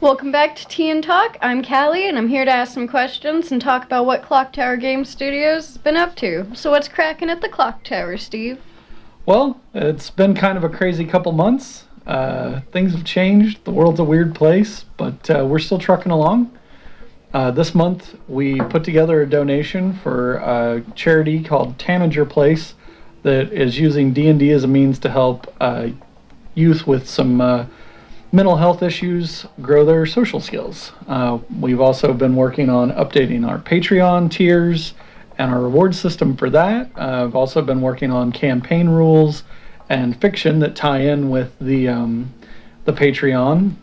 Welcome back to Tea and Talk. I'm Callie, and I'm here to ask some questions and talk about what ClockTower Game Studios has been up to. So what's cracking at the Clock Tower, Steve? Well, it's been kind of a crazy couple months. Things have changed. The world's a weird place, but we're still trucking along. This month, we put together a donation for a charity called Tanager Place that is using D&D as a means to help youth with some mental health issues grow their social skills. We've also been working on updating our Patreon tiers and our reward system for that. I've also been working on campaign rules and fiction that tie in with the Patreon.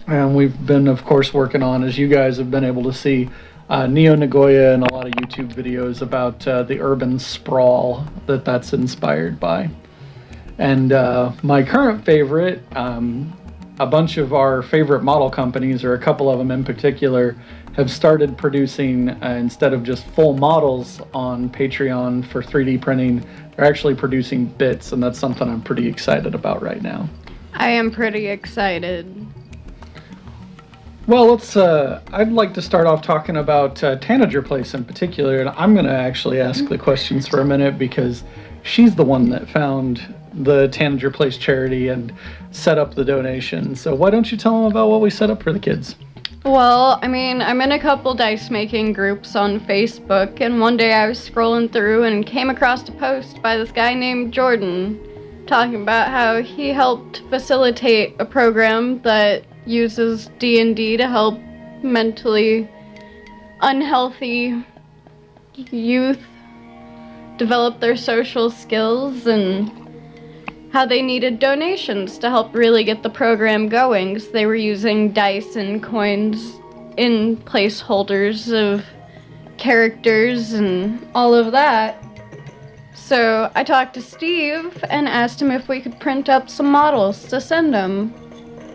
And we've been, of course, working on, as you guys have been able to see, Nagoya and a lot of YouTube videos about the urban sprawl that's inspired by. And my current favorite, a bunch of our favorite model companies, or a couple of them in particular, have started producing, instead of just full models on Patreon for 3D printing, they're actually producing bits, and that's something I'm pretty excited about right now. I am pretty excited. Well, I'd like to start off talking about Tanager Place in particular, and I'm going to actually ask the questions for a minute because she's the one that found the Tanager Place charity and set up the donation. So why don't you tell them about what we set up for the kids? Well, I'm in a couple dice making groups on Facebook, and one day I was scrolling through and came across a post by this guy named Jordan talking about how he helped facilitate a program that uses D&D to help mentally unhealthy youth develop their social skills, and how they needed donations to help really get the program going, because they were using dice and coins in placeholders of characters and all of that. So I talked to Steve and asked him if we could print up some models to send him.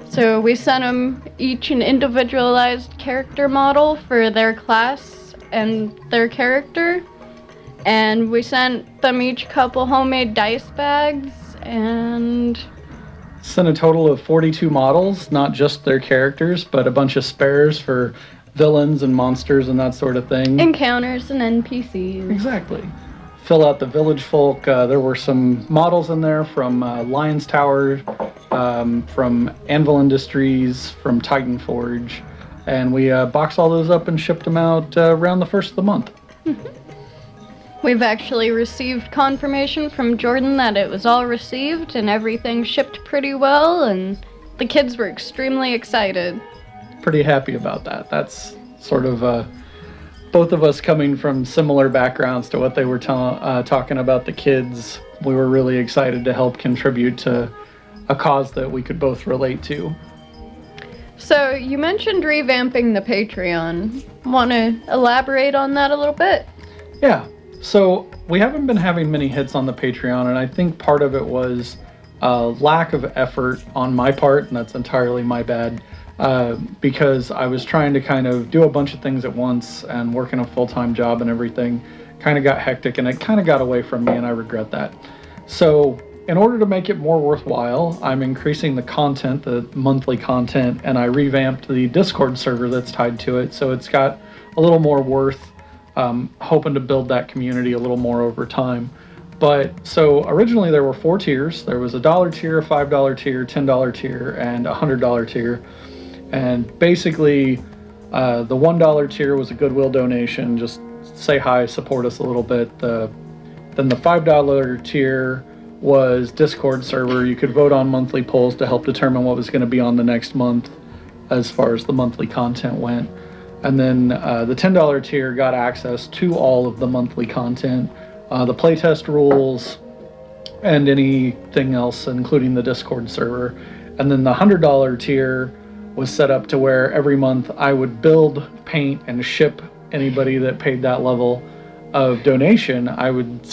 So we sent them each an individualized character model for their class and their character, and we sent them each a couple homemade dice bags, and sent a total of 42 models, not just their characters, but a bunch of spares for villains and monsters and that sort of thing. Encounters and NPCs. Exactly. Fill out the village folk. There were some models in there from Lion's Tower, from Anvil Industries, from Titan Forge, and we boxed all those up and shipped them out around the first of the month. We've actually received confirmation from Jordan that it was all received and everything shipped pretty well, and the kids were extremely excited. Pretty happy about that. That's sort of both of us coming from similar backgrounds to what they were talking about the kids. We were really excited to help contribute to a cause that we could both relate to. So you mentioned revamping the Patreon. Want to elaborate on that a little bit? Yeah. So we haven't been having many hits on the Patreon, and I think part of it was lack of effort on my part, and that's entirely my bad, because I was trying to kind of do a bunch of things at once and working a full-time job and everything. Kind of got hectic, and it kind of got away from me, and I regret that. So in order to make it more worthwhile, I'm increasing the content, the monthly content, and I revamped the Discord server that's tied to it, so it's got a little more worth. Hoping to build that community a little more over time. But so originally there were 4 tiers. There was a $1 tier, a $5 tier, $10 tier, and a $100 tier. And basically the $1 tier was a goodwill donation, just say hi, support us a little bit. Then the $5 tier was Discord server. You could vote on monthly polls to help determine what was going to be on the next month as far as the monthly content went. And then the $10 tier got access to all of the monthly content, the playtest rules, and anything else, including the Discord server. And then the $100 tier was set up to where every month I would build, paint, and ship anybody that paid that level of donation. I would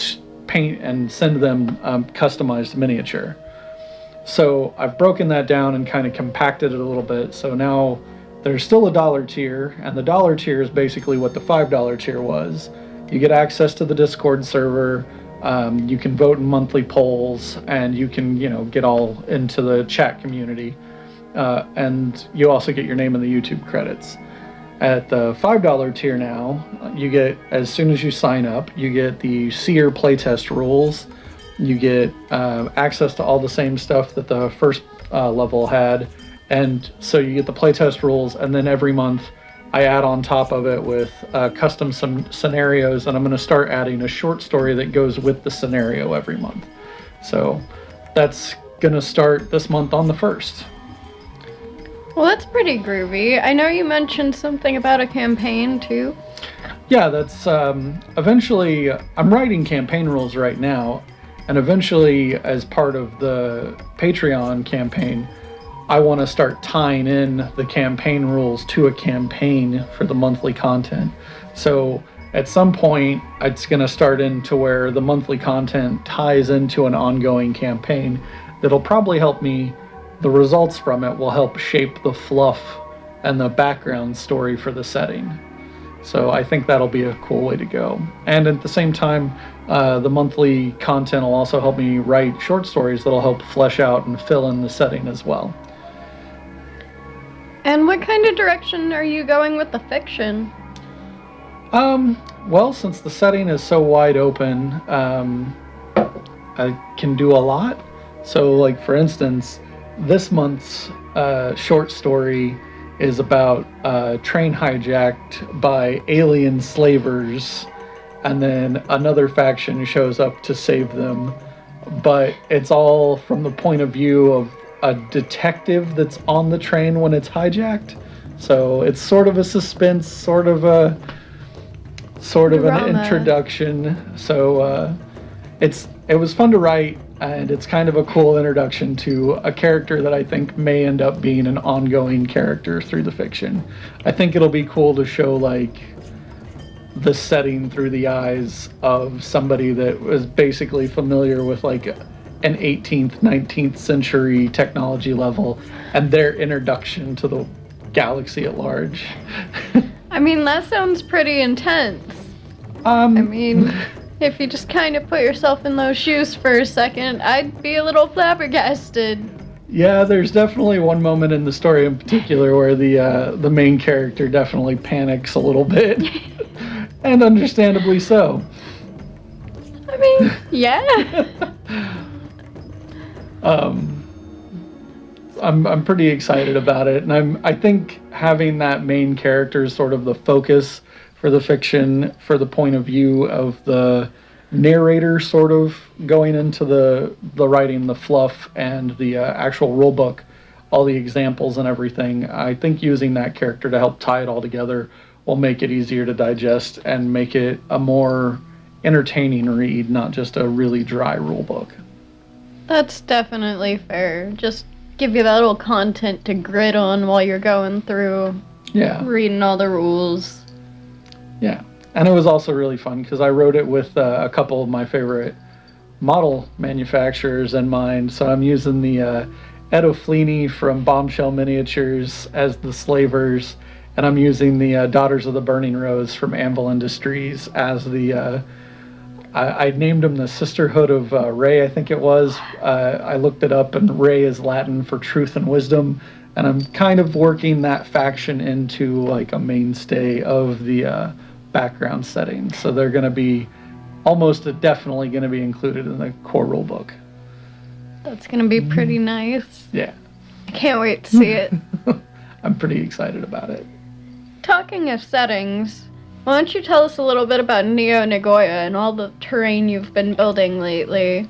paint and send them customized miniature. So I've broken that down and kind of compacted it a little bit. So now there's still a $1 tier, and the $1 tier is basically what the $5 tier was. You get access to the Discord server, you can vote in monthly polls, and you can, get all into the chat community. and you also get your name in the YouTube credits. At the $5 tier now, you get, as soon as you sign up, you get the S.E.E.R playtest rules. You get access to all the same stuff that the first level had, and so you get the playtest rules, and then every month I add on top of it with custom scenarios, and I'm going to start adding a short story that goes with the scenario every month. So that's going to start this month on the 1st. Well, that's pretty groovy. I know you mentioned something about a campaign, too. Yeah, that's eventually, I'm writing campaign rules right now, and eventually, as part of the Patreon campaign, I want to start tying in the campaign rules to a campaign for the monthly content. So at some point, it's going to start into where the monthly content ties into an ongoing campaign that'll probably help me. The results from it will help shape the fluff and the background story for the setting. So I think that'll be a cool way to go. And at the same time, the monthly content will also help me write short stories that'll help flesh out and fill in the setting as well. And what kind of direction are you going with the fiction? Well, since the setting is so wide open, I can do a lot. So, like, for instance, this month's short story is about a train hijacked by alien slavers, and then another faction shows up to save them. But it's all from the point of view of a detective that's on the train when it's hijacked. So it's sort of a suspense, sort of an introduction. So it was fun to write, and it's kind of a cool introduction to a character that I think may end up being an ongoing character through the fiction. I think it'll be cool to show, like, the setting through the eyes of somebody that was basically familiar with, like, an 18th, 19th century technology level, and their introduction to the galaxy at large. I mean, that sounds pretty intense. If you just kind of put yourself in those shoes for a second, I'd be a little flabbergasted. Yeah, there's definitely one moment in the story in particular where the main character definitely panics a little bit, and understandably so. I mean, yeah. I'm pretty excited about it, and I think having that main character is sort of the focus for the fiction, for the point of view of the narrator, sort of going into the writing, the fluff, and the actual rule book, all the examples and everything. I think using that character to help tie it all together will make it easier to digest and make it a more entertaining read, not just a really dry rule book. That's definitely fair. Just give you that little content to grit on while you're going through reading all the rules. Yeah, and it was also really fun because I wrote it with a couple of my favorite model manufacturers in mind. So I'm using the Edo Fleeny from Bombshell Miniatures as the slavers, and I'm using the Daughters of the Burning Rose from Anvil Industries as the I named them the Sisterhood of Ray, I think it was. I looked it up, and Ray is Latin for truth and wisdom, and I'm kind of working that faction into like a mainstay of the background setting. So they're going to be definitely going to be included in the core rule book. That's going to be pretty nice. Yeah. I can't wait to see it. I'm pretty excited about it. Talking of settings, why don't you tell us a little bit about Nagoya and all the terrain you've been building lately?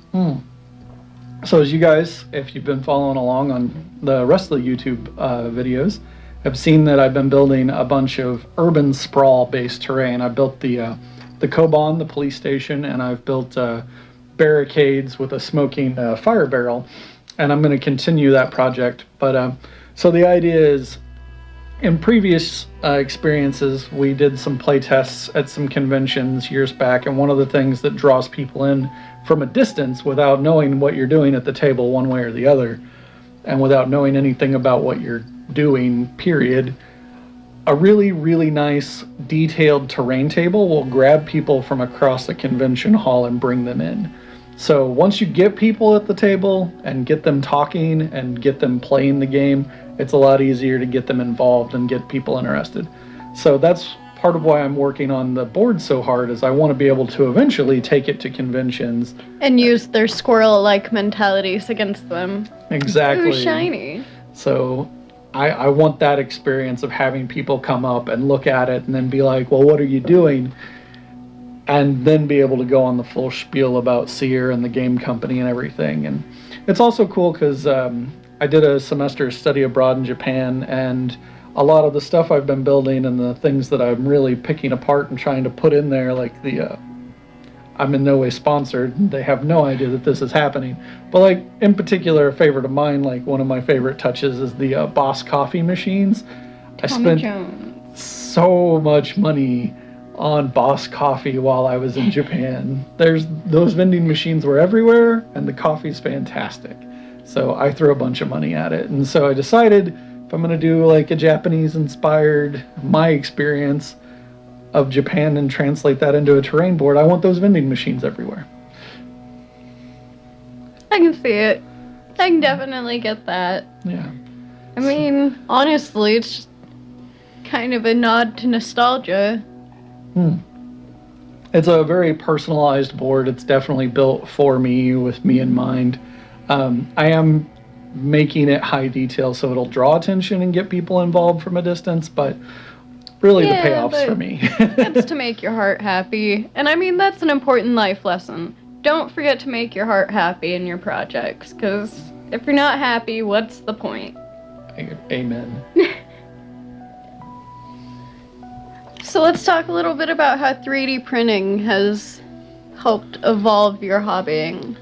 So as you guys, if you've been following along on the rest of the YouTube videos, have seen that I've been building a bunch of urban sprawl-based terrain. I built the Koban, the police station, and I've built barricades with a smoking fire barrel, and I'm going to continue that project. But so the idea is, in previous experiences, we did some play tests at some conventions years back, and one of the things that draws people in from a distance without knowing what you're doing at the table one way or the other, and without knowing anything about what you're doing, period, a really, really nice detailed terrain table will grab people from across the convention hall and bring them in. So once you get people at the table and get them talking and get them playing the game, it's a lot easier to get them involved and get people interested. So that's part of why I'm working on the board so hard, is I want to be able to eventually take it to conventions. And use their squirrel-like mentalities against them. Exactly. Ooh, shiny. So I want that experience of having people come up and look at it and then be like, well, what are you doing? And then be able to go on the full spiel about S.E.E.R and the game company and everything. And it's also cool because I did a semester study abroad in Japan, and a lot of the stuff I've been building and the things that I'm really picking apart and trying to put in there, like the I'm in no way sponsored. They have no idea that this is happening. But like in particular, a favorite of mine, like one of my favorite touches is the Boss coffee machines. I spent so much money on Boss coffee while I was in Japan. Those vending machines were everywhere, and the coffee's fantastic. So I threw a bunch of money at it. And so I decided if I'm going to do like a Japanese inspired, my experience of Japan, and translate that into a terrain board, I want those vending machines everywhere. I can see it. I can definitely get that. Yeah. I mean, honestly, it's just kind of a nod to nostalgia. It's a very personalized board. It's definitely built for me, with me in mind. I am making it high detail so it'll draw attention and get people involved from a distance, but really the payoff's for me. It's to make your heart happy. And I mean, that's an important life lesson. Don't forget to make your heart happy in your projects, because if you're not happy, what's the point? Amen. So let's talk a little bit about how 3D printing has helped evolve your hobbying.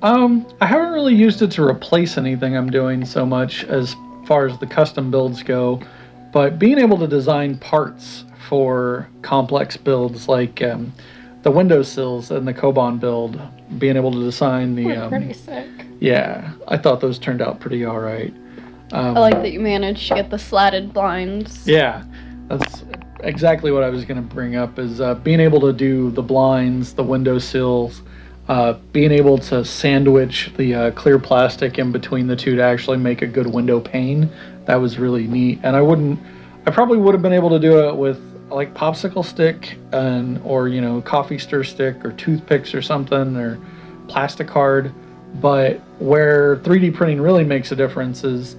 I haven't really used it to replace anything I'm doing so much as far as the custom builds go, but being able to design parts for complex builds like the windowsills and the Koban build, being able to design the... pretty sick. Yeah, I thought those turned out pretty all right. I like that you managed to get the slatted blinds. Yeah, that's exactly what I was going to bring up, is being able to do the blinds, the windowsills, being able to sandwich the clear plastic in between the two to actually make a good window pane. That was really neat. And I probably would have been able to do it with like popsicle stick or coffee stir stick or toothpicks or something, or plastic card. But where 3D printing really makes a difference is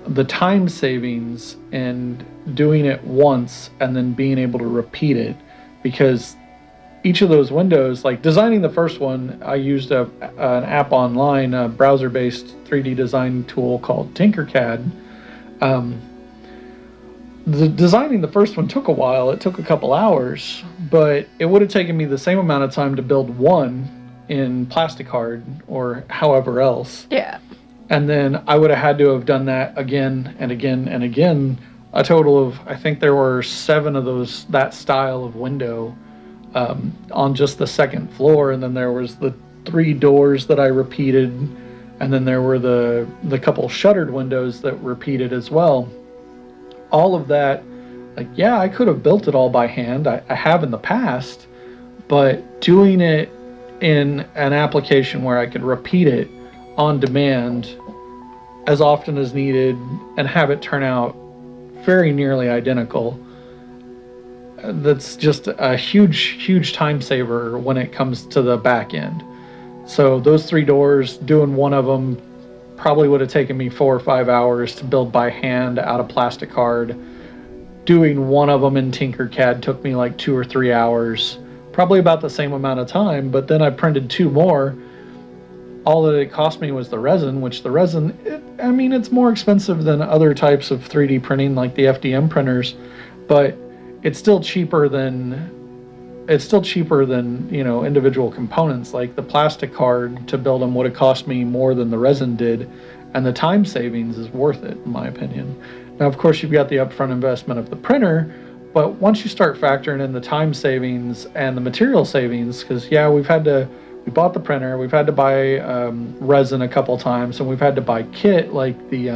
the time savings and doing it once and then being able to repeat it, because each of those windows, like designing the first one, I used an app online, a browser-based 3D design tool called Tinkercad. Designing the first one took a while. It took a couple hours, but it would have taken me the same amount of time to build one in plasticard or however else. Yeah. And then I would have had to have done that again and again and again. A total of, I think there were 7 of those, that style of window on just the second floor. And then there was the 3 doors that I repeated. And then there were the couple shuttered windows that repeated as well. All of that, like, yeah, I could have built it all by hand. I have in the past, but doing it in an application where I could repeat it on demand as often as needed and have it turn out very nearly identical, that's just a huge time saver when it comes to the back end. So those 3 doors, doing one of them probably would have taken me 4 or 5 hours to build by hand out of plastic card. Doing one of them in Tinkercad took me like 2 or 3 hours, probably about the same amount of time, but then I printed 2 more. All that it cost me was the resin, which the resin, it's more expensive than other types of 3D printing like the FDM printers, but it's still cheaper than individual components. Like the plastic card to build them would have cost me more than the resin did, and the time savings is worth it in my opinion. Now, of course, you've got the upfront investment of the printer, but once you start factoring in the time savings and the material savings, because we bought the printer, we've had to buy resin a couple times, and we've had to buy kit like the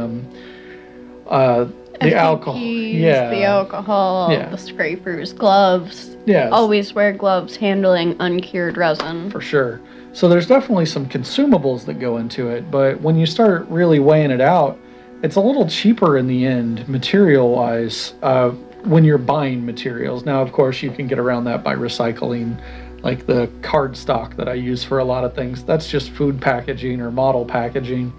The alcohol. Yeah. The alcohol, Yeah. the scrapers, gloves. Yeah. Always wear gloves handling uncured resin. For sure. So there's definitely some consumables that go into it, but when you start really weighing it out, it's a little cheaper in the end, material-wise, when you're buying materials. Now, of course, you can get around that by recycling, like the cardstock that I use for a lot of things. That's just food packaging or model packaging.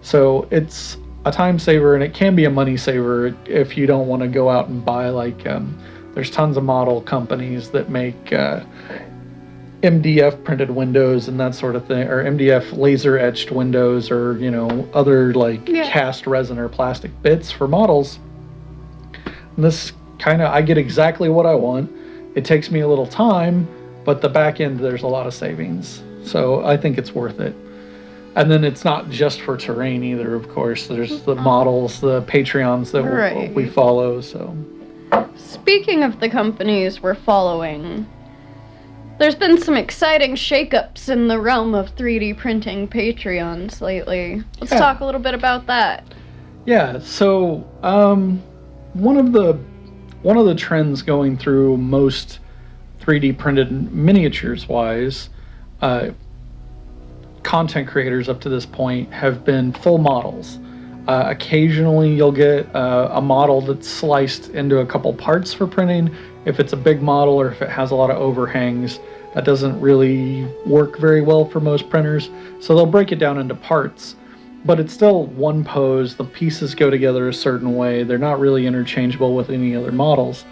So it's a time saver, and it can be a money saver if you don't want to go out and buy, like, there's tons of model companies that make MDF printed windows and that sort of thing, or MDF laser etched windows, or, you know, other like cast resin or plastic bits for models. And this I get exactly what I want. It takes me a little time, but the back end, there's a lot of savings. So I think it's worth it. And then it's not just for terrain either, of course. There's the models, the Patreons that we follow. So, speaking of the companies we're following, there's been some exciting shakeups in the realm of 3D printing Patreons lately. Let's talk a little bit about that. Yeah, so one of the trends going through most 3D printed miniatures wise, content creators up to this point have been full models. Occasionally you'll get a model that's sliced into a couple parts for printing. If it's a big model or if it has a lot of overhangs, that doesn't really work very well for most printers. So they'll break it down into parts, but it's still one pose. The pieces go together a certain way. They're not really interchangeable with any other models.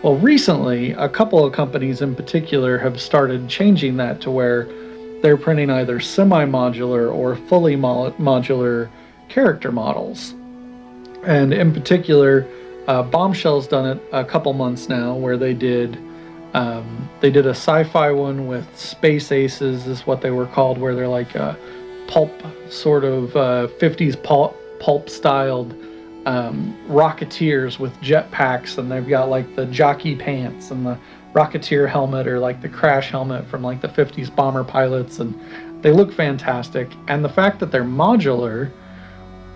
Well, recently, a couple of companies in particular have started changing that to where they're printing either semi-modular or fully modular character models. And in particular, Bombshell's done it a couple months now, where they did a sci-fi one with Space Aces, is what they were called, where they're like a pulp sort of 50s pulp styled Rocketeers with jetpacks, and they've got like the jockey pants and the Rocketeer helmet, or like the crash helmet from like the 50s bomber pilots, and they look fantastic. And the fact that they're modular,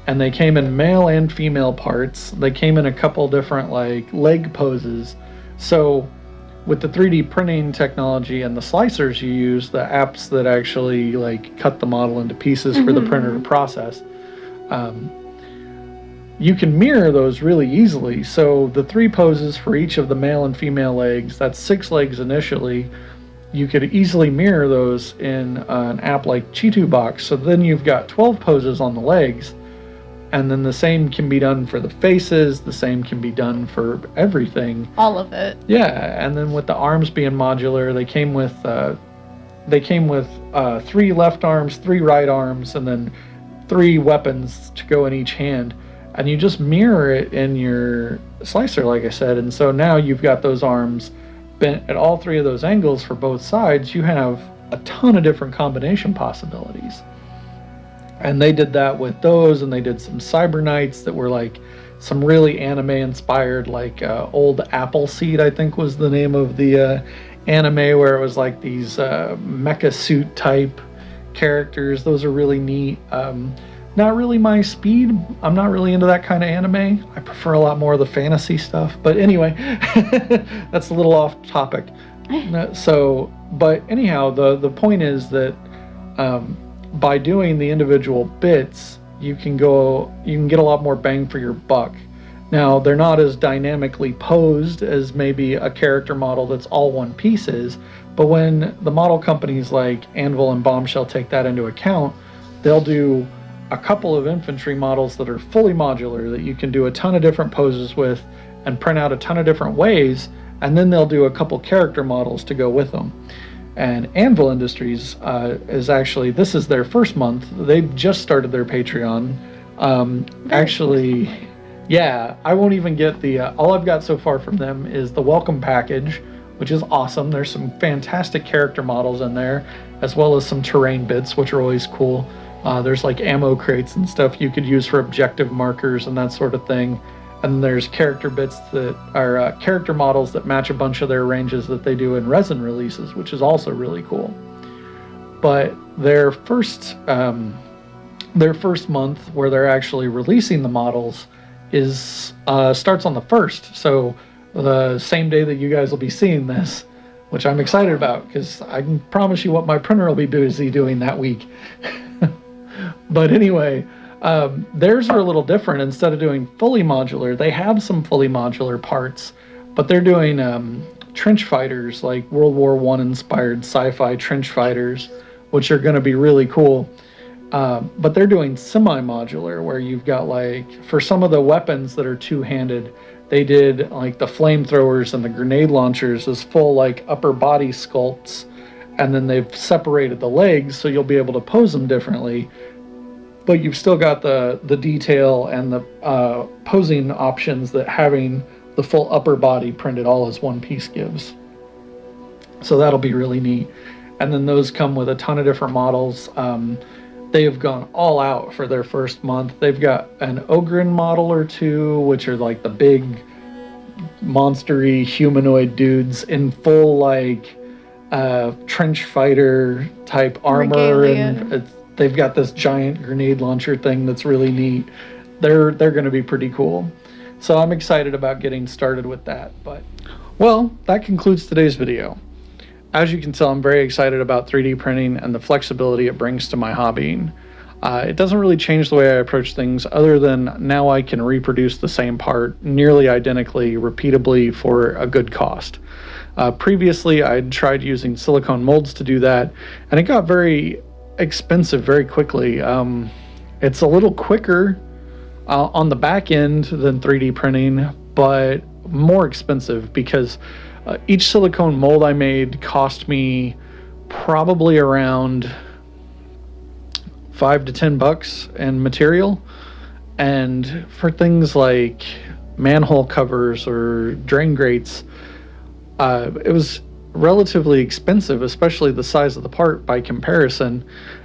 and they came in male and female parts, they came in a couple different like leg poses. So with the 3D printing technology and the slicers you use, the apps that actually like cut the model into pieces for the printer to process, you can mirror those really easily. So the 3 poses for each of the male and female legs, that's 6 legs initially, you could easily mirror those in an app like Chitu Box. So then you've got 12 poses on the legs, and then the same can be done for the faces, the same can be done for everything. All of it. Yeah, and then with the arms being modular, they came with 3 left arms, 3 right arms, and then 3 weapons to go in each hand. And you just mirror it in your slicer, like I said. And so now you've got those arms bent at all 3 of those angles for both sides. You have a ton of different combination possibilities. And they did that with those, and they did some Cyber Knights that were like some really anime inspired, like Old Appleseed, I think was the name of the anime, where it was like these mecha suit type characters. Those are really neat. Not really my speed. I'm not really into that kind of anime. I prefer a lot more of the fantasy stuff. But anyway, that's a little off topic. So, but anyhow, the point is that by doing the individual bits, you can get a lot more bang for your buck. Now, they're not as dynamically posed as maybe a character model that's all one piece is, but when the model companies like Anvil and Bombshell take that into account, they'll do a couple of infantry models that are fully modular that you can do a ton of different poses with and print out a ton of different ways, and then they'll do a couple character models to go with them. And Anvil Industries is actually, this is their first month. They've just started their Patreon. Actually, yeah, I won't even get the, all I've got so far from them is the welcome package, which is awesome. There's some fantastic character models in there, as well as some terrain bits, which are always cool. There's like ammo crates and stuff you could use for objective markers and that sort of thing. And there's character bits that are character models that match a bunch of their ranges that they do in resin releases, which is also really cool. But their first month where they're actually releasing the models is starts on the 1st. So the same day that you guys will be seeing this, which I'm excited about because I can promise you what my printer will be busy doing that week. But anyway, theirs are a little different. Instead of doing fully modular, they have some fully modular parts, but they're doing trench fighters, like World War I inspired sci-fi trench fighters, which are going to be really cool. But they're doing semi-modular, where you've got, like, for some of the weapons that are two-handed, they did like the flamethrowers and the grenade launchers as full like upper body sculpts, and then they've separated the legs so you'll be able to pose them differently, but you've still got the detail and the posing options that having the full upper body printed all as one piece gives. So that'll be really neat. And then those come with a ton of different models. They have gone all out for their first month. They've got an Ogren model or two, which are like the big monstery humanoid dudes in full like trench fighter type armor. Regalia. And they've got this giant grenade launcher thing that's really neat. They're going to be pretty cool. So I'm excited about getting started with that. But well, that concludes today's video. As you can tell, I'm very excited about 3D printing and the flexibility it brings to my hobbying. It doesn't really change the way I approach things, other than now I can reproduce the same part nearly identically, repeatably for a good cost. Previously, I'd tried using silicone molds to do that, and it got very expensive very quickly. It's a little quicker on the back end than 3D printing, but more expensive because each silicone mold I made cost me probably around $5 to $10 in material. And for things like manhole covers or drain grates, it was relatively expensive, especially the size of the part by comparison.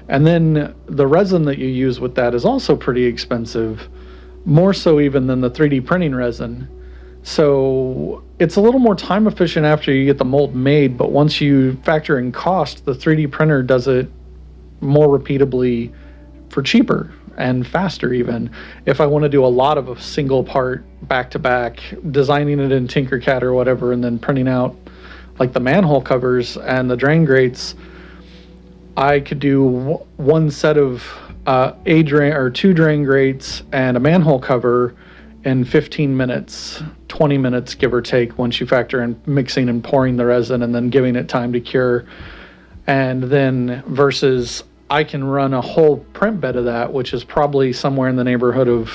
And then the resin that you use with that is also pretty expensive, more so even than the 3D printing resin. So it's a little more time efficient after you get the mold made, but once you factor in cost, the 3D printer does it more repeatably for cheaper and faster even. If I want to do a lot of a single part back to back, designing it in Tinkercad or whatever, and then printing out like the manhole covers and the drain grates, I could do one set of two drain grates and a manhole cover in 15 minutes, 20 minutes, give or take, once you factor in mixing and pouring the resin and then giving it time to cure. And then versus I can run a whole print bed of that, which is probably somewhere in the neighborhood of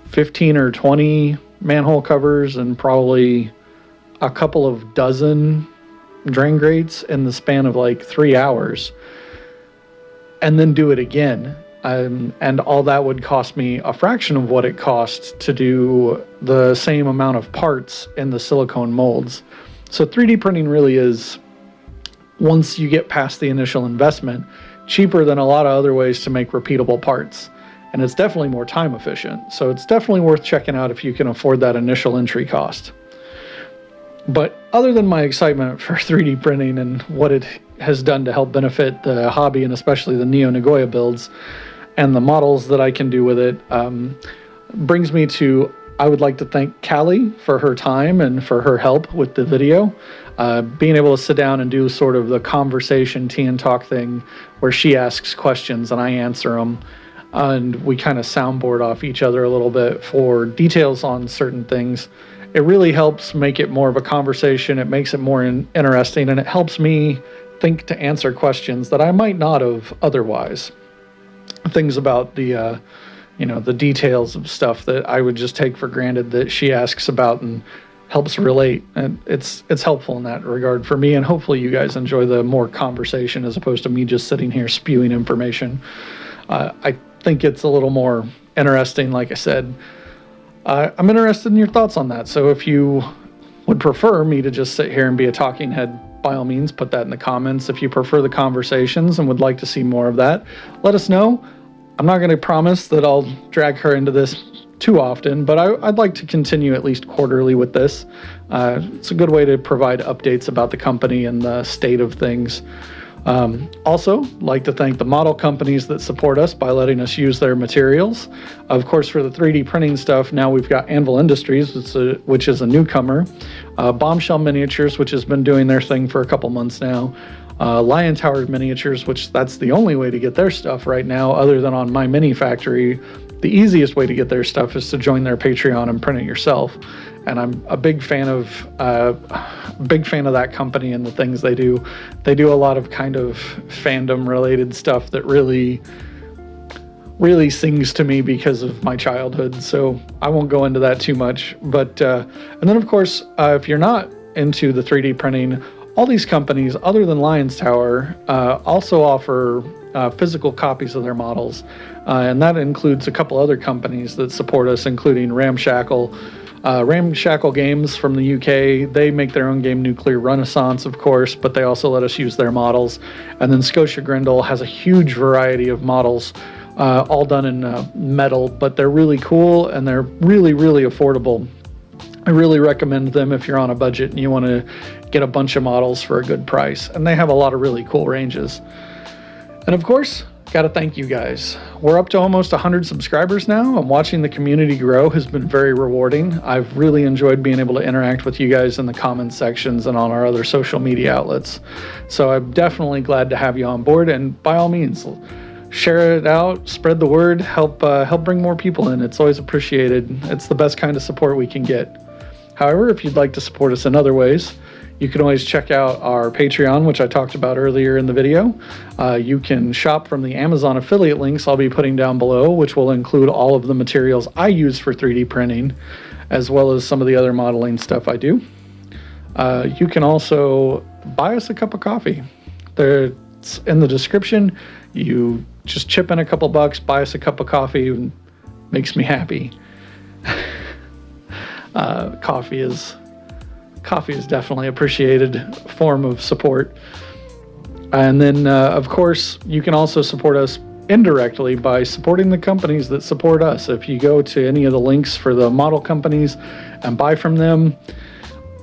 15 or 20 manhole covers and probably a couple of dozen drain grates in the span of like 3 hours, and then do it again. And all that would cost me a fraction of what it costs to do the same amount of parts in the silicone molds. So 3D printing really is, once you get past the initial investment, cheaper than a lot of other ways to make repeatable parts. And it's definitely more time efficient. So it's definitely worth checking out if you can afford that initial entry cost. But other than my excitement for 3D printing and what it has done to help benefit the hobby, and especially the Neo Nagoya builds and the models that I can do with it, brings me to, I would like to thank Callie for her time and for her help with the video. Being able to sit down and do sort of the conversation tea and talk thing where she asks questions and I answer them, and we kind of soundboard off each other a little bit for details on certain things. It really helps make it more of a conversation. It makes it more interesting, and it helps me think to answer questions that I might not have otherwise. Things about the the details of stuff that I would just take for granted that she asks about and helps relate. And it's helpful in that regard for me, and hopefully you guys enjoy the more conversation as opposed to me just sitting here spewing information. I think it's a little more interesting, like I said. I'm interested in your thoughts on that. So if you would prefer me to just sit here and be a talking head, by all means, put that in the comments. If you prefer the conversations and would like to see more of that, let us know. I'm not going to promise that I'll drag her into this too often, but I'd like to continue at least quarterly with this. It's a good way to provide updates about the company and the state of things. Also, like to thank the model companies that support us by letting us use their materials. Of course, for the 3D printing stuff, now we've got Anvil Industries, which is a newcomer. Bombshell Miniatures, which has been doing their thing for a couple months now. Tower Miniatures, which that's the only way to get their stuff right now, other than on My Mini Factory. The easiest way to get their stuff is to join their Patreon and print it yourself. And I'm a big fan of that company and the things they do. They do a lot of kind of fandom related stuff that really sings to me because of my childhood. So I won't go into that too much. But and then of course, if you're not into the 3D printing, all these companies, other than Tower, also offer physical copies of their models. And that includes a couple other companies that support us, including Ramshackle Games from the UK. They make their own game, Nuclear Renaissance, of course, but they also let us use their models. And then Scotia Grindle has a huge variety of models, all done in metal, but they're really cool and they're really, really affordable. I really recommend them if you're on a budget and you want to get a bunch of models for a good price. And they have a lot of really cool ranges. And of course, got to thank you guys. We're up to almost 100 subscribers now, and watching the community grow has been very rewarding. I've really enjoyed being able to interact with you guys in the comment sections and on our other social media outlets. So I'm definitely glad to have you on board, and by all means, share it out, spread the word, help bring more people in. It's always appreciated. It's the best kind of support we can get. However, if you'd like to support us in other ways, you can always check out our Patreon, which I talked about earlier in the video. You can shop from the Amazon affiliate links I'll be putting down below, which will include all of the materials I use for 3D printing, as well as some of the other modeling stuff I do. You can also buy us a cup of coffee. It's in the description. You just chip in a couple bucks, buy us a cup of coffee, and makes me happy. Coffee is definitely an appreciated form of support. And then, of course, you can also support us indirectly by supporting the companies that support us. If you go to any of the links for the model companies and buy from them,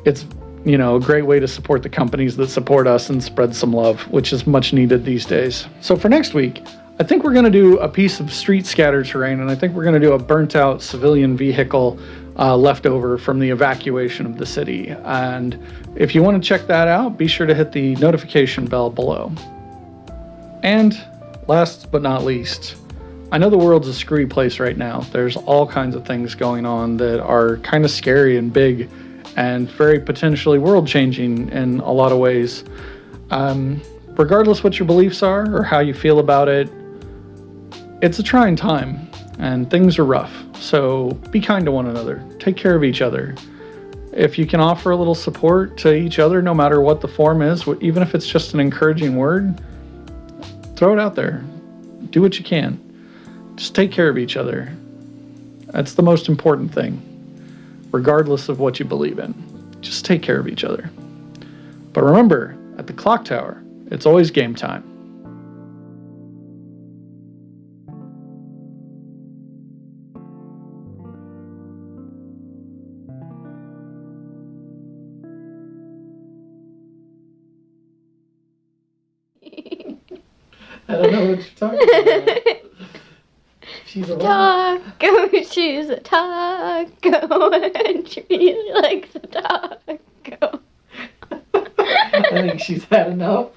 it's a great way to support the companies that support us and spread some love, which is much needed these days. So for next week, I think we're going to do a piece of street scatter terrain, and I think we're going to do a burnt out civilian vehicle left over from the evacuation of the city. And if you want to check that out, be sure to hit the notification bell below. And last but not least, I know the world's a screwy place right now. There's all kinds of things going on that are kind of scary and big and very potentially world-changing in a lot of ways. Regardless what your beliefs are or how you feel about it, it's a trying time and things are rough. So be kind to one another. Take care of each other. If you can offer a little support to each other, no matter what the form is, even if it's just an encouraging word, throw it out there. Do what you can. Just take care of each other. That's the most important thing, regardless of what you believe in. Just take care of each other. But remember, at the Clock Tower, it's always game time. I don't know what you're talking about. She's a taco. She's a taco, and she really likes a taco. I think she's had enough.